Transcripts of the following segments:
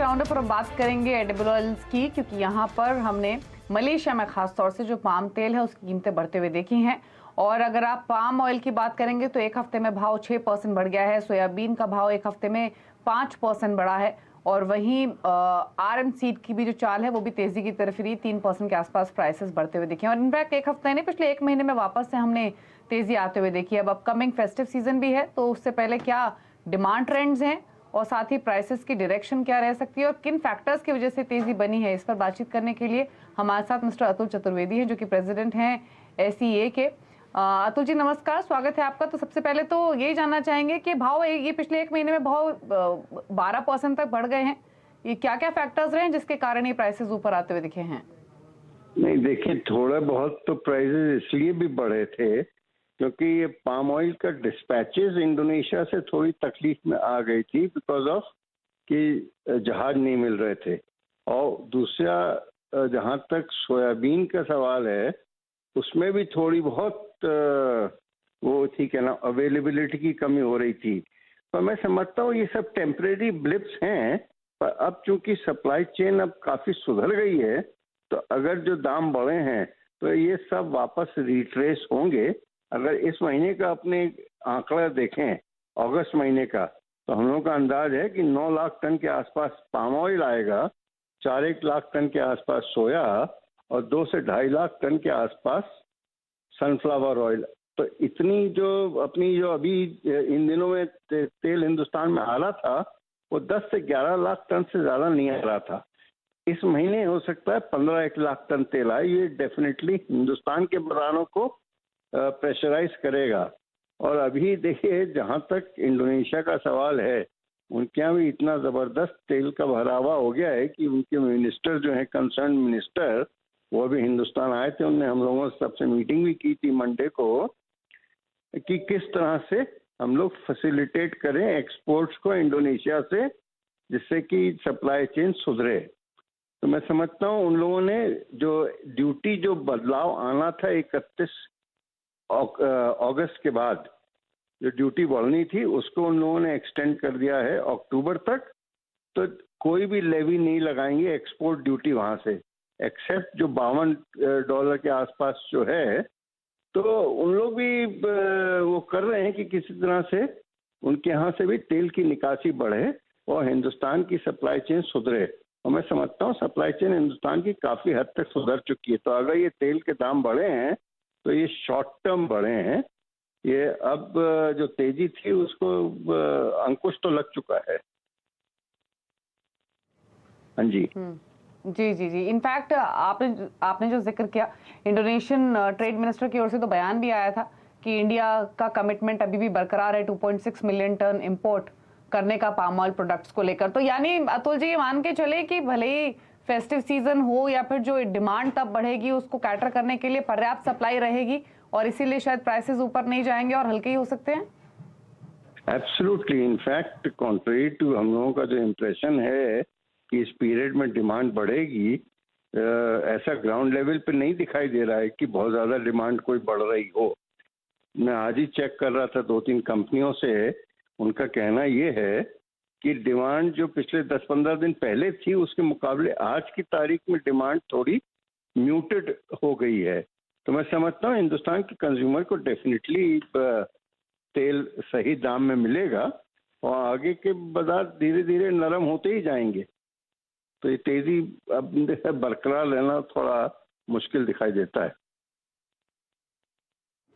Roundup पर बात करेंगे एडिबल ऑयल्स की, क्योंकि यहाँ पर हमने मलेशिया में खास तौर से जो पाम तेल है उसकी कीमतें बढ़ते हुए देखी हैं। और अगर आप पाम ऑयल की बात करेंगे तो एक हफ्ते में भाव 6% बढ़ गया है। सोयाबीन का भाव एक हफ्ते में 5% बढ़ा है। और वहीं RM सीड की भी जो चाल है वो भी तेजी की तरफ रही, 3% के आसपास प्राइसेस बढ़ते हुए दिखे। और इनफैक्ट एक हफ्ते नहीं, पिछले एक महीने में वापस से हमने तेजी आते हुए देखी है। अब अपकमिंग फेस्टिव सीजन भी है, तो उससे पहले क्या डिमांड ट्रेंड्स हैं और साथ ही प्राइसेस की डायरेक्शन क्या रह सकती है और किन फैक्टर्स की वजह से तेजी बनी है, इस पर बातचीत करने के लिए हमारे साथ मिस्टर अतुल चतुर्वेदी हैं, जो कि प्रेसिडेंट हैं SEA के। अतुल जी नमस्कार, स्वागत है आपका। तो सबसे पहले तो यही जानना चाहेंगे कि भाव ये पिछले एक महीने में भाव 12% तक बढ़ गए हैं। ये क्या क्या फैक्टर्स रहे हैं जिसके कारण ये प्राइसेस ऊपर आते हुए दिखे हैं? नहीं देखिए, थोड़ा बहुत तो प्राइसेस इसलिए भी बढ़े थे क्योंकि ये पाम ऑयल का डिस्पैचेस इंडोनेशिया से थोड़ी तकलीफ में आ गई थी बिकॉज ऑफ कि जहाज नहीं मिल रहे थे। और दूसरा, जहाँ तक सोयाबीन का सवाल है उसमें भी थोड़ी बहुत वो थी क्या ना, अवेलेबिलिटी की कमी हो रही थी। पर मैं समझता हूँ ये सब टेम्परेरी ब्लिप्स हैं। पर अब चूंकि सप्लाई चेन अब काफ़ी सुधर गई है, तो अगर जो दाम बढ़े हैं तो ये सब वापस रिट्रेस होंगे। अगर इस महीने का अपने आंकड़ा देखें, अगस्त महीने का, तो हम लोगों का अंदाज है कि 9 लाख टन के आसपास पाम ऑयल आएगा, 4-1 लाख टन के आसपास सोया और 2 से 2.5 लाख टन के आसपास सनफ्लावर ऑयल। तो इतनी जो अपनी जो अभी इन दिनों में तेल हिंदुस्तान में आ रहा था वो 10 से 11 लाख टन से ज़्यादा नहीं आ रहा था। इस महीने हो सकता है 15-1 लाख टन तेल आए। ये डेफिनेटली हिंदुस्तान के बरानों को प्रेशराइज करेगा। और अभी देखिए, जहाँ तक इंडोनेशिया का सवाल है, उनके यहाँ भी इतना ज़बरदस्त तेल का भरावा हो गया है कि उनके मिनिस्टर जो हैं, कंसर्न मिनिस्टर, वो भी हिंदुस्तान आए थे। उनने हम लोगों से सबसे मीटिंग भी की थी मंडे को कि किस तरह से हम लोग फैसिलिटेट करें एक्सपोर्ट्स को इंडोनेशिया से, जिससे कि सप्लाई चेन सुधरे। तो मैं समझता हूँ उन लोगों ने जो ड्यूटी जो बदलाव आना था 31 अगस्त के बाद, जो ड्यूटी बढ़नी थी उसको उन लोगों ने एक्सटेंड कर दिया है अक्टूबर तक। तो कोई भी लेवी नहीं लगाएंगे एक्सपोर्ट ड्यूटी वहाँ से, एक्सेप्ट जो $52 के आसपास जो है। तो उन लोग भी वो कर रहे हैं कि किसी तरह से उनके यहाँ से भी तेल की निकासी बढ़े और हिंदुस्तान की सप्लाई चेन सुधरे। और मैं समझता हूँ सप्लाई चेन हिंदुस्तान की काफ़ी हद तक सुधर चुकी है। तो अगर ये तेल के दाम बढ़े हैं तो ये शॉर्ट टर्म बढ़े हैं। ये अब जो तेजी थी उसको अंकुश तो लग चुका है। हाँ जी जी जी जी। इनफैक्ट आपने जो जिक्र किया, इंडोनेशियन ट्रेड मिनिस्टर की ओर से तो बयान भी आया था कि इंडिया का कमिटमेंट अभी भी बरकरार है 2.6 मिलियन टन इंपोर्ट करने का पाम ऑयल प्रोडक्ट्स को लेकर। तो यानी अतुल जी ये मान के चले कि भले ही फेस्टिव सीजन हो या फिर जो डिमांड तब बढ़ेगी उसको कैटर करने के लिए पर्याप्त सप्लाई रहेगी और इसीलिए शायद प्राइसेस ऊपर नहीं जाएंगे और हल्के ही हो सकते हैं। एब्सोल्युटली। इनफैक्ट कॉन्ट्रेरी टू हम लोगों का जो इम्प्रेशन है कि इस पीरियड में डिमांड बढ़ेगी, ऐसा ग्राउंड लेवल पे नहीं दिखाई दे रहा है कि बहुत ज़्यादा डिमांड कोई बढ़ रही हो। मैं आज ही चेक कर रहा था 2-3 कंपनियों से, उनका कहना ये है कि डिमांड जो पिछले 10-15 दिन पहले थी उसके मुकाबले आज की तारीख में डिमांड थोड़ी म्यूटेड हो गई है। तो मैं समझता हूँ हिंदुस्तान के कंज्यूमर को डेफिनेटली तेल सही दाम में मिलेगा और आगे के बाजार धीरे धीरे नरम होते ही जाएंगे। तो ये तेजी अब बरकरार रहना थोड़ा मुश्किल दिखाई देता है।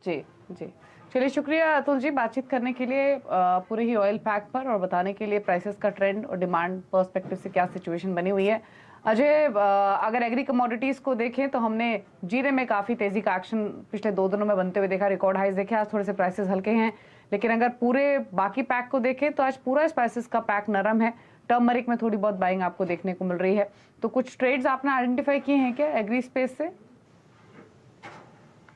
जी जी, चलिए शुक्रिया अतुल जी बातचीत करने के लिए पूरे ही ऑयल पैक पर और बताने के लिए प्राइसेस का ट्रेंड और डिमांड पर्सपेक्टिव से क्या सिचुएशन बनी हुई है। अजय, अगर एग्री कमोडिटीज को देखें तो हमने जीरे में काफी तेजी का एक्शन पिछले 2 दिनों में बनते हुए देखा, रिकॉर्ड हाइज देखे। आज थोड़े से प्राइसेस हल्के हैं, लेकिन अगर पूरे बाकी पैक को देखें तो आज पूरा स्पाइसेस का पैक नरम है। टर्मरिक में थोड़ी बहुत बाइंग आपको देखने को मिल रही है। तो कुछ ट्रेड्स आपने आइडेंटिफाई किए हैं क्या एग्री स्पेस से?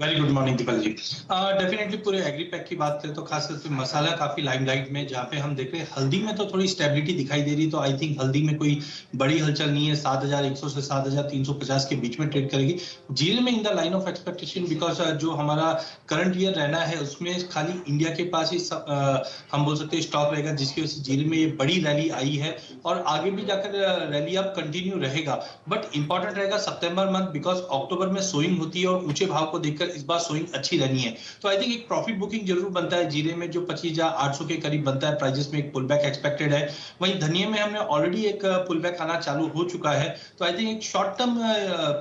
Very good morning Deepak ji. Definitely पूरे एग्री पैक की बात करें तो खास करके मसाला काफी लाइमलाइट में, जहाँ पे हम देख रहे हैं हल्दी में तो थोड़ी स्टेबिलिटी दिखाई दे रही है। तो आई थिंक हल्दी में कोई बड़ी हलचल नहीं है, 7100 से 7350 के बीच में ट्रेड करेगी। जीरे में in the line of expectation, because जो हमारा करंट ईयर रहना है उसमें खाली इंडिया के पास ही हम बोल सकते हैं स्टॉक रहेगा, जिसकी वजह से जीरे में ये बड़ी रैली आई है और आगे भी जाकर रैली अब कंटिन्यू रहेगा। बट इंपॉर्टेंट रहेगा सितंबर मंथ, बिकॉज अक्टूबर में सोइंग होती है और ऊंचे भाव को देखकर इस बार सोइंग अच्छी रहनी है। तो आई थिंक एक प्रॉफिट बुकिंग जरूर बनता है जीरे में, जो 25,800 के करीब बनता है। प्राइजेस में एक पुल बैक एक्सपेक्टेड है। वहीं धनिया में हमने ऑलरेडी एक पुल बैक आना चालू हो चुका है। तो आई थिंक एक शॉर्ट टर्म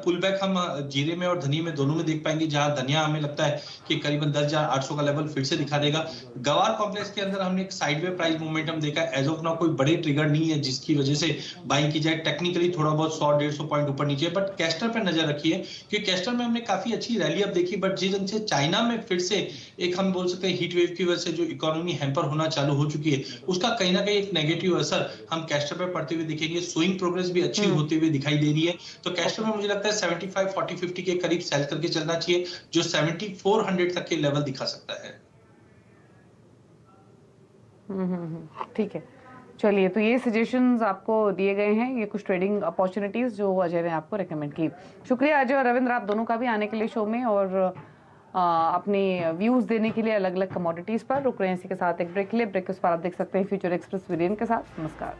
पुल बैक हम जीरे में और धनिया में दोनों में देख पाएंगे, जहां धनिया हमें लगता है कि करीबन 10,800 का लेवल फिर से दिखा देगा। गवार कॉम्प्लेक्स के अंदर हमने एक साइडवे प्राइस मोमेंटम देखा। एज ऑफ नाउ कोई बड़े ट्रिगर नहीं है जिसकी वजह से बाइंग की जाए। टेक्निकली थोड़ा बहुत 100-150 पॉइंट ऊपर नीचे, बट कैस्टर पे नजर रखिए क्योंकि कैस्टर में हमने काफी अच्छी रैली अब देखी। बट जिस ढंग से चाइना में फिर से एक हम बोल सकते हैं हीट वेव की वजह से जो इकोनॉमी हैम्पर होना चालू हो चुकी है, उसका कहीं ना कहीं एक नेगेटिव असर हम कैस्टर पे पड़ते हुए दिखेंगे। स्विंग प्रोग्रेस भी अच्छी होते हुए दिखाई दे रही है। तो कैस्टर में मुझे लगता है 75, 40, 50 के करीब सेल करके चलना चाहिए, जो 7400 तक के लेवल दिखा सकता है। ठीक है, चलिए, तो ये सजेशंस आपको दिए गए हैं, ये कुछ ट्रेडिंग अपॉर्चुनिटीज जो अजय ने आपको रेकमेंड की। शुक्रिया अजय और रविंद्र, आप दोनों का भी आने के लिए शो में और अपनी व्यूज देने के लिए अलग अलग कमोडिटीज पर। रुक रहे हैं इसी के साथ एक ब्रेक के लिए। ब्रेक के उस पर आप देख सकते हैं फ्यूचर एक्सप्रेस वीरेन के साथ। नमस्कार।